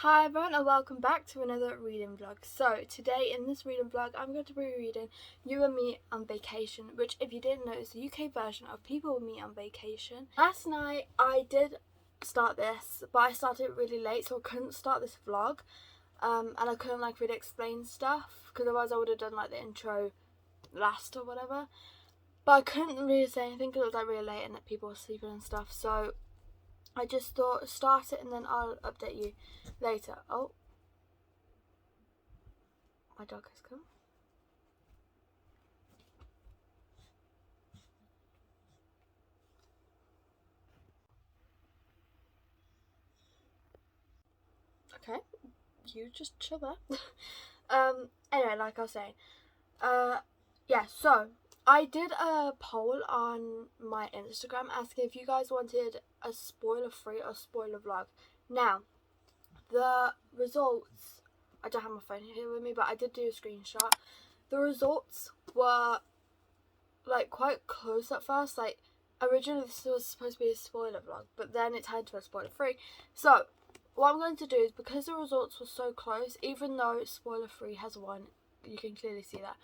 Hi everyone and welcome back to another reading vlog. So today in this reading vlog I'm going to be reading You and Me on Vacation, which if you didn't know is the UK version of People with Me on Vacation. Last night I did start this, but I started really late so I couldn't start this vlog and I couldn't really explain stuff because otherwise I would have done the intro last or whatever. But I couldn't really say anything because it was really late and that people were sleeping and stuff, so I just thought start it and then I'll update you later. Oh, my dog has come. Okay, you just chill there. Anyway, like I was saying, yeah, so I did a poll on my Instagram asking if you guys wanted a spoiler-free or spoiler vlog. Now, the results, I don't have my phone here with me, but I did do a screenshot. The results were quite close at first. Originally this was supposed to be a spoiler vlog, but then it turned to a spoiler-free. So what I'm going to do is, because the results were so close, even though spoiler-free has won, you can clearly see that,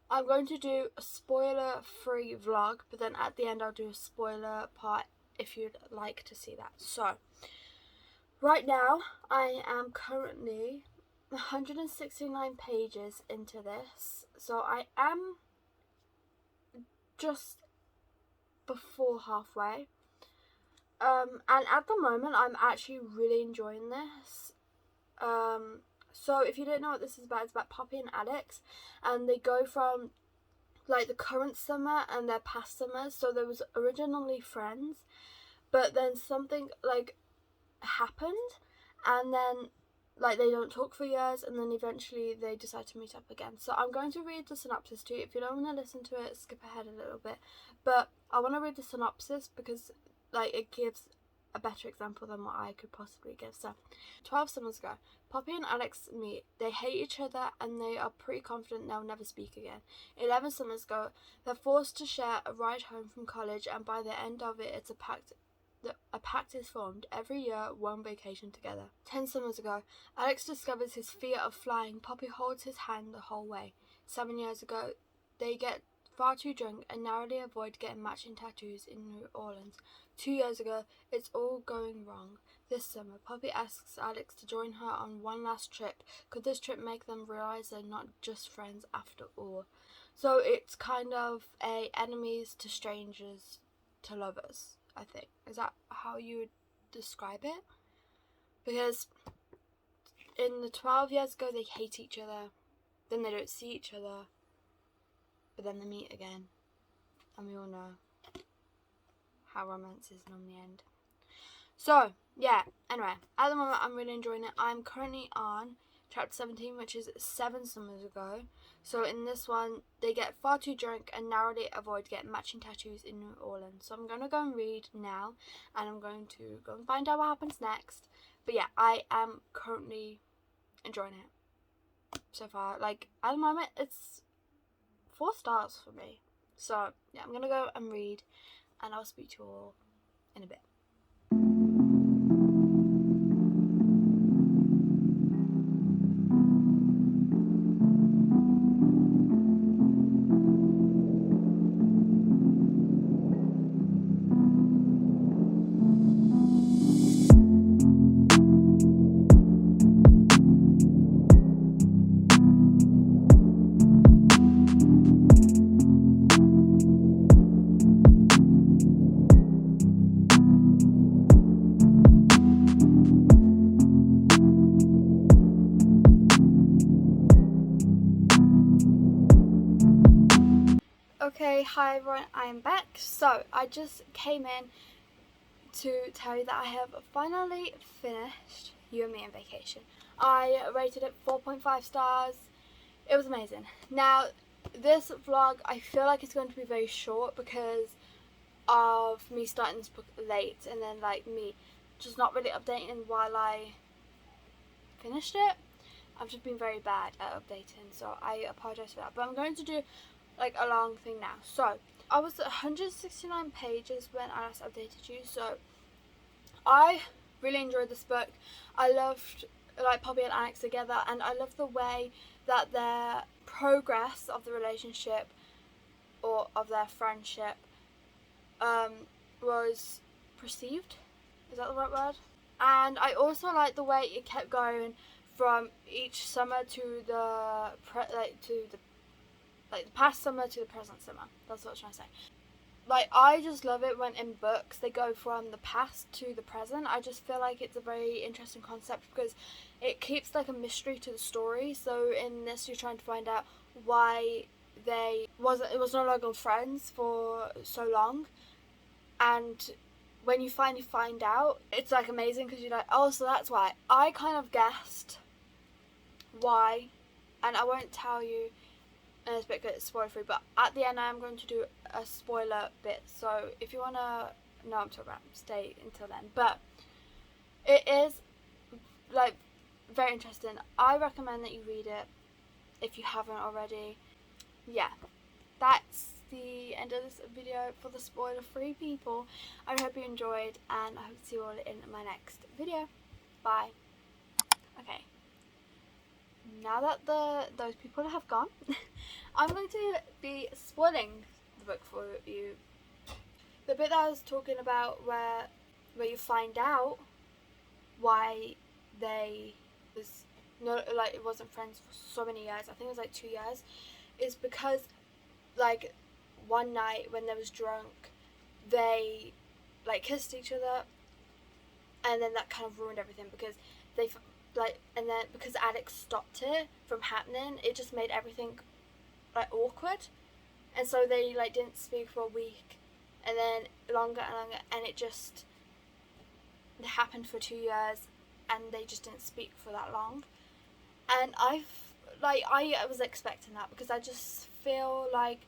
I'm going to do a spoiler-free vlog, but then at the end I'll do a spoiler part if you'd like to see that. So right now I am currently 169 pages into this, so I am just before halfway. And at the moment I'm actually really enjoying this. So if you didn't know what this is about, it's about Poppy and Alex, and they go from the current summer and their past summers. So there was originally friends, but then something happened, and then they don't talk for years, and then eventually they decide to meet up again. So I'm going to read the synopsis to you. If you don't want to listen to it, skip ahead a little bit, but I want to read the synopsis because it gives a better example than what I could possibly give. So 12 summers ago, Poppy and Alex meet. They hate each other and they are pretty confident they'll never speak again. 11 summers ago, they're forced to share a ride home from college, and by the end of it, it's a pact is formed. Every year, one vacation together. 10 summers ago, Alex discovers his fear of flying. Poppy holds his hand the whole way. 7 years ago, they get far too drunk and narrowly avoid getting matching tattoos in New Orleans. 2 years ago, it's all going wrong. This summer, Poppy asks Alex to join her on one last trip. Could this trip make them realise they're not just friends after all? So it's kind of a enemies to strangers to lovers, I think. Is that how you would describe it? Because in the 12 years ago, they hate each other, then they don't see each other, but then they meet again, and we all know how romance is normally end. So yeah, anyway, at the moment I'm really enjoying it. I'm currently on chapter 17, which is 7 summers ago. So in this one, they get far too drunk and narrowly avoid getting matching tattoos in New Orleans. So I'm going to go and read now, and I'm going to go and find out what happens next. But yeah, I am currently enjoying it so far. At the moment, it's 4 stars for me. So yeah, I'm going to go and read, and I'll speak to you all in a bit. Okay, hi everyone, I am back. So I just came in to tell you that I have finally finished You and Me on Vacation. I rated it 4.5 stars. It was amazing. Now, this vlog, I feel like it's going to be very short because of me starting this book late, and then me just not really updating while I finished it. I've just been very bad at updating, so I apologise for that. But I'm going to do a long thing now. So I was at 169 pages when I last updated you, so I Really enjoyed this book. I loved like Poppy and Alex together, and I love the way that their progress of the relationship or of their friendship was perceived. Is that the right word? And I also like the way it kept going from each summer to the past summer to the present summer. That's what I was trying to say. Like, I just love it when in books they go from the past to the present. I just feel like it's a very interesting concept because it keeps like a mystery to the story. So in this, you're trying to find out why it was no longer friends for so long, and when you finally find out, it's like amazing because you're like, oh, so that's why. I kind of guessed why, and I won't tell you. And it's a bit good, it's spoiler free, but at the end I am going to do a spoiler bit, so if you want to know what I'm talking about, stay until then. But it is like very interesting. I recommend that you read it if you haven't already. Yeah, that's the end of this video for the spoiler free people. I hope you enjoyed, and I hope to see you all in my next video. Bye. Okay, now that those people have gone, I'm going to be spoiling the book for you. The bit that I was talking about where you find out why they it wasn't friends for so many years. I think it was like 2 years. Is because like one night when they was drunk, they like kissed each other, and then that kind of ruined everything because and then because Alex stopped it from happening, it just made everything like awkward, and so they like didn't speak for a week, and then longer and longer, and it happened for 2 years, and they just didn't speak for that long. And I was expecting that because I just feel like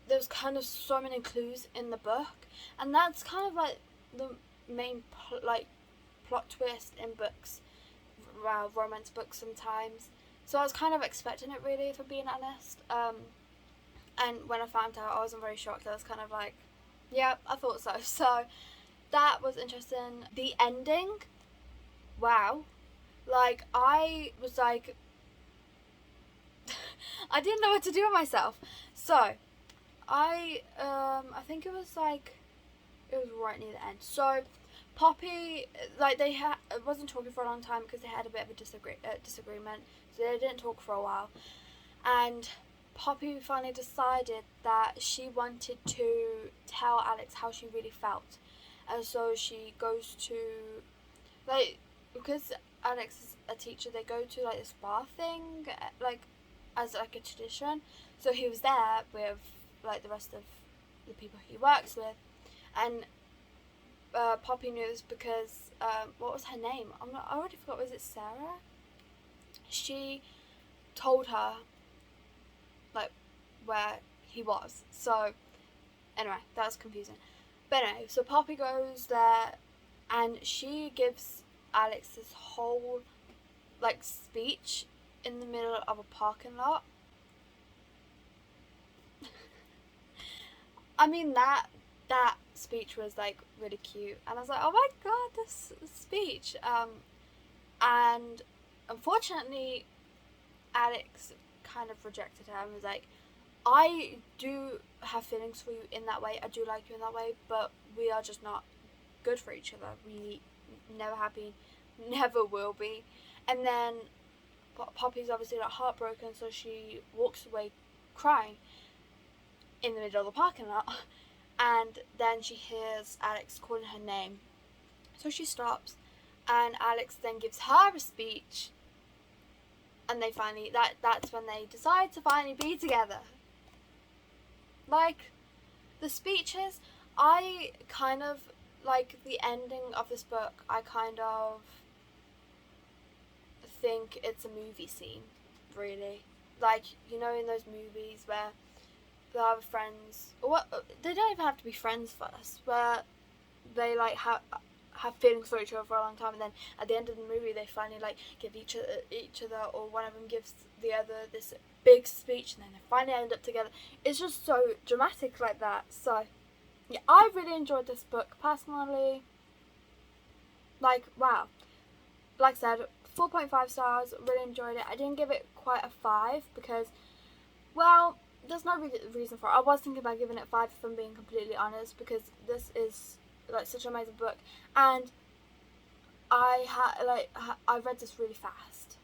there was kind of so many clues in the book, and that's kind of like the main plot twist in books, romance books sometimes. So I was kind of expecting it, really, if I'm being honest. And when I found out, I wasn't very shocked. I was kind of like, yeah, I thought so. So that was interesting. The ending, wow. Like, I was like, I didn't know what to do with myself. So I think it was right near the end. So Poppy, like, they wasn't talking for a long time because they had a bit of a disagreement, so they didn't talk for a while. And Poppy finally decided that she wanted to tell Alex how she really felt, and so she goes to, like, because Alex is a teacher, they go to like this bar thing, like as like a tradition. So he was there with like the rest of the people he works with, and Poppy knew this because what was her name? I already forgot. Was it Sarah? She told her like where he was. So anyway, that was confusing. But anyway, so Poppy goes there, and she gives Alex this whole like speech in the middle of a parking lot. I mean, that speech was like really cute, and I was like, oh my god, this speech. And unfortunately, Alex kind of rejected her and was like, I do have feelings for you in that way, I do like you in that way, but we are just not good for each other. We never have been, never will be. And then Poppy's obviously like heartbroken, so she walks away crying in the middle of the parking lot, and then she hears Alex calling her name, so she stops, and Alex then gives her a speech, and they finally, that's when they decide to finally be together. Like, the speeches, I kind of like the ending of this book. I kind of think it's a movie scene, really. Like, you know, in those movies where they have friends, or what, they don't even have to be friends first, where they like have feelings for each other for a long time, and then at the end of the movie they finally like give each other, or one of them gives the other this big speech, and then they finally end up together. It's just so dramatic like that. So yeah, I really enjoyed this book personally. Like, wow. Like I said, 4.5 stars, really enjoyed it. I didn't give it quite a 5 because, well, there's no reason for it. I was thinking about giving it 5 if I'm being completely honest, because this is like such an amazing book, and I read this really fast.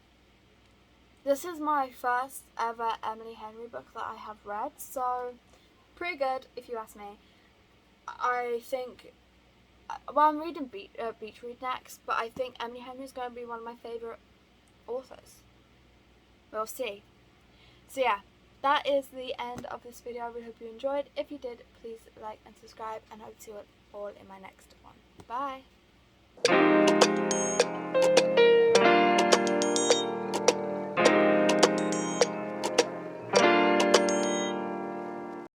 This is my first ever Emily Henry book that I have read, so pretty good if you ask me. I think, well, I'm reading Beach Read next, but I think Emily Henry is going to be one of my favourite authors. We'll see. So yeah, that is the end of this video. I really hope you enjoyed. If you did, please like and subscribe, and I hope to see you all in my next one. Bye!